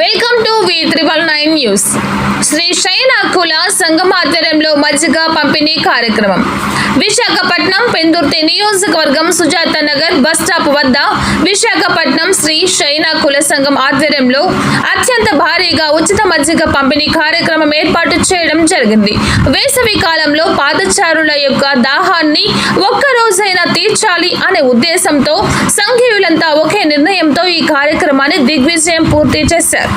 Welcome to V999 news. Shri శయన కుల సంఘం ఆధ్వర్యంలో మజ్జిగ పంపిణీ కార్యక్రమం. విశాఖపట్నం పెందుర్తి నియోజకవర్గం సుజాత నగర్ బస్ స్టాప్ వద్ద విశాఖపట్నం శ్రీ శయన కుల సంఘం ఆధ్వర్యంలో అత్యంత భారీగా ఉచిత మజ్జిగ పంపిణీ కార్యక్రమం ఏర్పాటు చేయడం జరిగింది. వేసవి కాలంలో పాదచారుల యొక్క దాహాన్ని ఒక్కరోజైనా తీర్చాలి అనే ఉద్దేశంతో సంఘీయులంతా ఒకే నిర్ణయంతో ఈ కార్యక్రమాన్ని దిగ్విజయం పూర్తి చేశారు.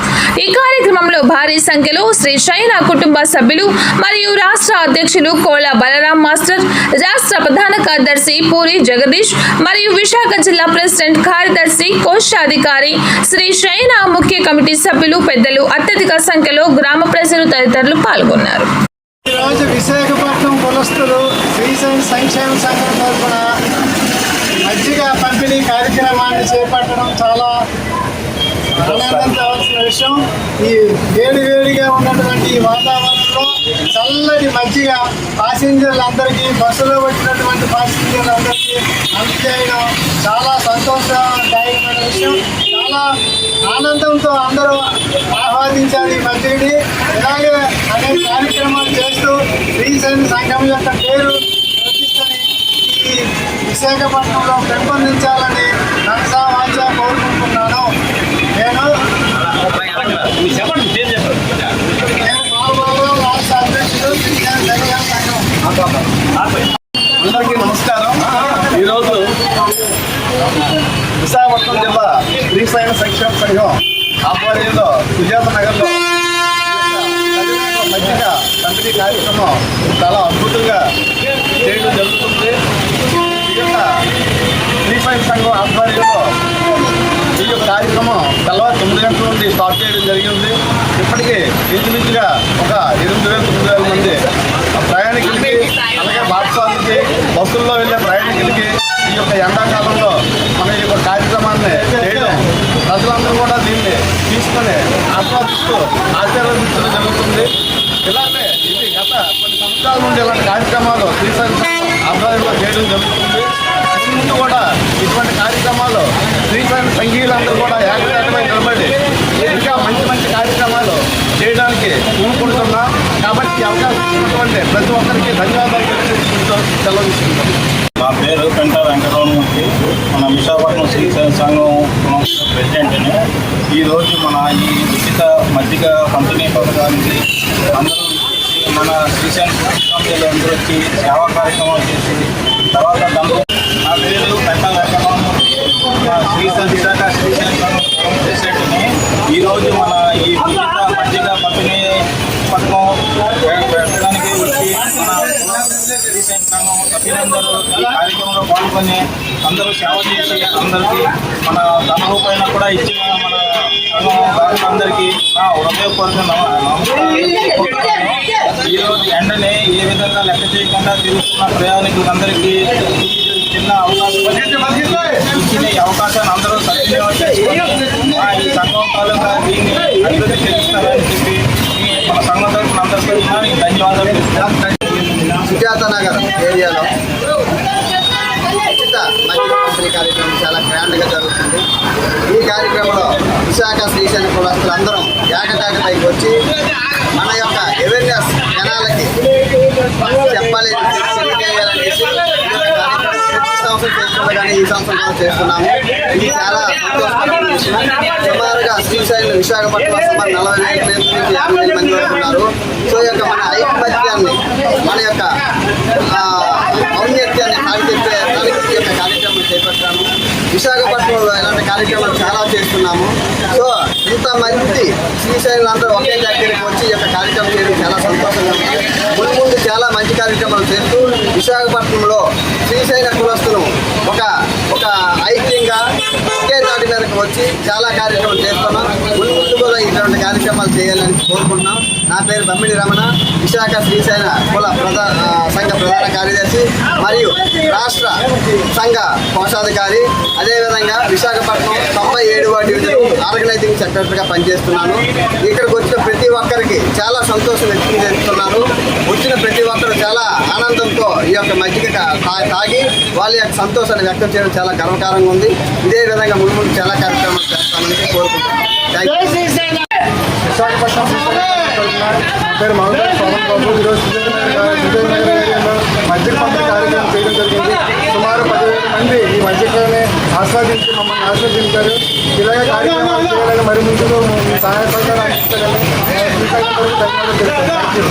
ఈ కార్యక్రమంలో భారీ సంఖ్యలో శ్రీ శయన కుటుంబ సభ్యులు మరియు రాష్ట్ర అధ్యక్షులు కోల బలరాం మాస్టర్, రాష్ట్ర ప్రధాన కార్యదర్శి పూరి జగదీష్ మరియు విశాఖ జిల్లా ప్రెసిడెంట్ కార్యదర్శి కోశాధికారి శ్రీ శయన ముఖ్య కమిటీ సభ్యులు పెద్దలు అత్యధిక సంఖ్యలో గ్రామ ప్రజలు తదితరులు పాల్గొన్నారు. ఈరోజు విశాఖపట్నం కులస్తులు శ్రీ శయన సంక్షేమ సంఘం తరఫున మజ్జిగ పంపిణీ కార్యక్రమాన్ని చేపట్టడం చాలా ఆనందించవలసిన విషయం. ఈ వేడిగా ఉన్నటువంటి ఈ వాతావరణంలో చల్లటి మజ్జిగ పాసింజర్లందరికీ, బస్సులో వచ్చినటువంటి పాసింజర్లందరికీ అందజేయడం చాలా సంతోషదాయకమైన విషయం. చాలా ఆనందంతో అందరూ ఆహ్వానించారు ఈ మజ్జిగని. ఇలాగే అనేక కార్యక్రమాలు చేస్తూ శ్రీ శయన సంఘం యొక్క పేరు ప్రతిష్టని ఈ విశాఖపట్నంలో పెంపొందించాలని మనసా వాచా కోరుకుంటున్నాను. నేను రాష్ట్ర అధ్యక్షుడు శ్రీ శయన సంఘం. అందరికీ నమస్కారం. ఈరోజు విశాఖపట్నం జిల్లా శ్రీ శయన సంక్షేమ సంఘం ఆధ్వర్యంలో సుజాత నగర్లో మజ్జిగ పంపిణీ కార్యక్రమం చాలా అద్భుతంగా చేయడం జరుగుతుంది. ఈ యొక్క శ్రీ శయన సంఘం ఆధ్వర్యంలో ఈ యొక్క కార్యక్రమం తెల్లవారు 9 గంటల నుండి స్టార్ట్ చేయడం జరిగింది. ఇప్పటికీ ఇంచుమించుగా ఒక 8,000-9,000 మంది ప్రయాణికులకి, అలాగే భారతీయులకి, బస్సుల్లో వెళ్ళే ప్రయాణికులకి ఈ యొక్క ఎండాకాలంలో మన ఈ యొక్క కార్యక్రమాన్ని చేయడం, ప్రజలందరూ కూడా దీన్ని తీసుకొని ఆస్వాదిస్తూ ఆశీర్వదించడం జరుగుతుంది. ఇలానే ఇది గత కొన్ని సంవత్సరాల నుండి ఇలాంటి కార్యక్రమాలు శ్రీ శయన ఆధ్వర్యంలో చేయడం జరుగుతుంది. ముందు కూడా ఇటువంటి కార్యక్రమాలు శ్రీ శయన సంఘీయులందరూ కూడా ఏకదాటమై నిలబడి ఇంకా మంచి కార్యక్రమాలు చేయడానికి కోరుకుంటున్నాం. కాబట్టి ఈ అవకాశం ఇచ్చినటువంటి ప్రతి ఒక్కరికి ధన్యవాదాలు తెలుసుకుంటూ సెలవు తీసుకుంటాం. నా పేరు పెంట వెంకటరమణమూర్తి. మన విశాఖపట్నం శ్రీ శయన సంఘం ప్రెసిడెంట్ని. ఈరోజు మన ఈ ఉచిత మజ్జిగ పంపిణీ పథకానికి అందరూ మన శ్రీ శయన సంఘంలో అందరూ వచ్చి సేవా కార్యక్రమాలు చేసి తర్వాత నా పేరు పెంట వెంకటరమణమూర్తి. విశాఖ శ్రీ శయన సంఘం ప్రెసిడెంట్ని. ఈరోజు మన ఈ ఉచిత మజ్జిగ పంపిణీ పథకం పెట్టడానికి వచ్చి మన శ్రీ శయన సంఘం సభ్యులందరూ ఈ కార్యక్రమంలో పాల్గొని అందరూ సేవ చేసి అందరికీ మన ధన రూపాయన కూడా ఇచ్చిన మన సంఘం అందరికీ నా హృదయపూర్వక నమస్కారం. ఈరోజు ఎండని ఏ విధంగా లెక్క చేయకుండా తిరుగుతున్న ప్రయాణికులందరికీ చిన్న అవకాశం ఇచ్చిన ఈ అవకాశాన్ని అందరూ సద్వినియోగం చేసుకొని ఈ సంఘం తాలూకా దీన్ని అభివృద్ధి చేస్తారని చెప్పి మన సంఘం తరఫున అందరికీ ధన్యవాదాలు తెలుపుతున్నాను. సుజాత నగర్ ఏరియాలో ఉచిత మజ్జిగ పంపిణీ కార్యక్రమం చాలా గ్రాండ్గా జరుగుతుంది. ఈ కార్యక్రమంలో విశాఖ శ్రీ శయన కులస్తులు అందరం ఏకతాటిపైకి వచ్చి మన యొక్క అవేర్నెస్ జనాలకి చెప్పాలి, తెలియజేయాలనేసి ప్రతి సంవత్సరం చేస్తున్నా కానీ ఈ సంవత్సరం కూడా చేస్తున్నాము. ఇది చాలా సంతోషకరమైన విషయం. సుమారుగా శ్రీ శయన విశాఖపట్నం సుమారు 45 నుంచి 50 మంది వరకు ఉన్నారు. సో ఈ యొక్క మన ఐకమత్యాన్ని, మన యొక్క ఔన్నత్యాన్ని సాగితెప్పడానికి ఈ యొక్క కార్యక్రమం చేపట్టాము. విశాఖపట్నంలో ఇలాంటి కార్యక్రమాలు చాలా చేస్తున్నాము. సో ఇంతమంది శ్రీ శయనులందరూ ఒకే దగ్గరికి వచ్చి ఈ యొక్క కార్యక్రమం చేయడం చాలా సంతోషంగా ఉంది. ముందు చాలా మంచి కార్యక్రమాలు చేస్తూ విశాఖపట్నంలో శ్రీ శయన కులస్తులు ఒక ఐక్యంగా ఒకే దాటి మీదకి వచ్చి చాలా కార్యక్రమాలు చేస్తున్నాం. ముందు కూడా ఇటువంటి కార్యక్రమాలు చేయాలని కోరుకుంటున్నాం. నా పేరు బమ్మిడి రమణ, విశాఖ శ్రీ శయన కుల సంఘ ప్రధాన కార్యదర్శి మరియు రాష్ట్ర సంఘ కోశాధికారి. అదేవిధంగా విశాఖపట్నం 97వ డివిజన్ ఆర్గనైజింగ్ సెక్రటరీగా పనిచేస్తున్నాను. ఇక్కడికి వచ్చిన ప్రతి ఒక్కరికి చాలా సంతోషం వ్యక్తం చేస్తున్నాను. వచ్చిన ప్రతి ఒక్కరు చాలా ఆనందంతో ఈ యొక్క మజ్జిగ తాగి వాళ్ళ యొక్క సంతోషాన్ని వ్యక్తం చేయడం చాలా గర్వకారంగా ఉంది. ఇదే విధంగా ముందు చాలా కార్యక్రమాలు చేస్తామని కోరుకుంటున్నాను. Thank you. విశాఖపట్నం నా పేరు మామూలు పవన్ బాబు. ఈరోజు విజయనగరం ఏరియాలో మజ్జిగ పంపిణీ కార్యక్రమం చేయడం జరిగింది. సుమారు 10,000 మంది ఈ మజ్జిగని ఆస్వాదించి మమ్మల్ని ఆస్వాదించారు. ఇలాగే కార్యక్రమాలు చేయాలని మరి ముందు సహాయ సహకారాలు అందించాలని ధన్యవాదాలు తెలుపుతాను. Thank you.